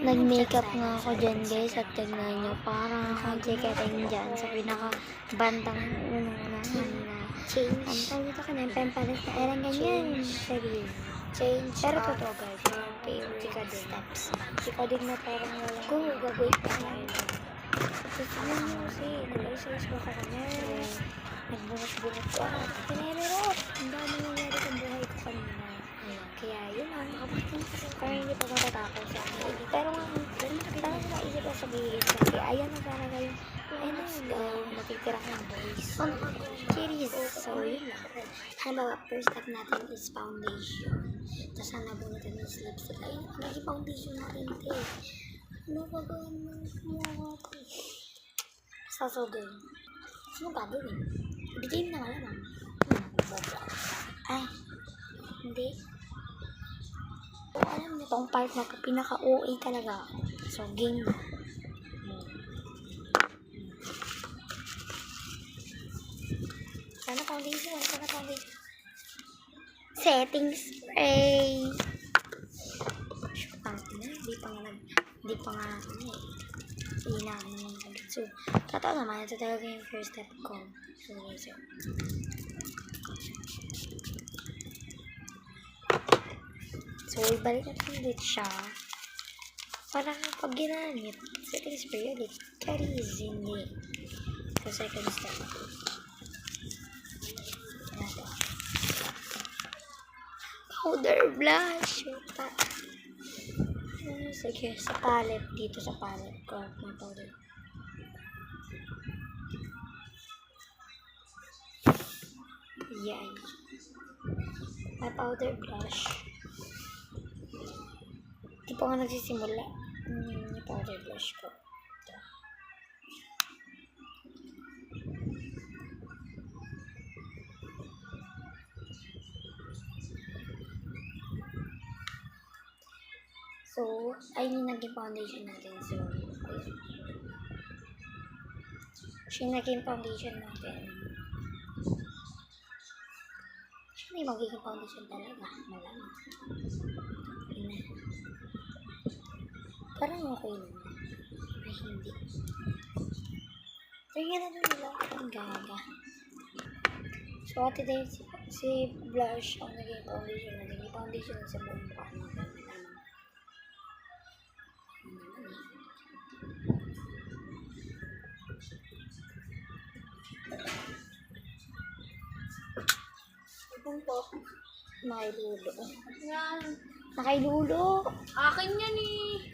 Nag-makeup nga ako dyan guys at tignan nyo. Parang akong tiketing dyan sa pinaka-bandang unang-unahan na. Ang tawag dito ka na yung pempalis na erang ganyan. Change. Pero totoo guys. Chika din. Chika din na parang walang. Kung gagawin pa na yun. Gusto nyo kasi. Nag-ayos-ayos ko ka na. Nagbunas-bunas ko. Pinemerot. Ang dami nangyari sa buhay ko kanina. Kaya yun lang. Parang hindi pa matatapos sa akin. Pero nga, parang naisip ko sabihin kasi ayan na talaga yung natitira ng boys. Series. So, yun lang. Halimbawa, first step natin is foundation. Tapos nabunutan yung lipstick. Ayun, naging foundation natin ito eh. Ano ba ba mga sasogin? Sino gagawin? Bigay na nga naman. Ay, hindi. So, alam niyo tong part na pinaka-OA talaga. So, game na. Sana foundation. Setting spray. Hindi pa nga hindi na ako naman agad. So, totoo naman, ito talaga yung first step ko. So, ibalik natin ulit siya. Para pag ginamit, setting spray ulit. Carries, hindi. So, second step. Powder blush. Sige, sa palette. Dito sa palette ko. May powder. Yan. May powder blush. Di pa nga nagsisimula. May powder blush ko. So, ayun yung naging foundation natin. So, ayun. Siya yung naging foundation natin. Siya yung magiging foundation talaga. Malamang. Ayun na. Parang okay naman. Ay, hindi. Tingnan natin nila. Ang gaga. So, ate din si blush ang naging foundation natin. Yung foundation sa buong mukha natin. Ipon po. Nakailulo. Yan. Nakailulo. Akin yan eh.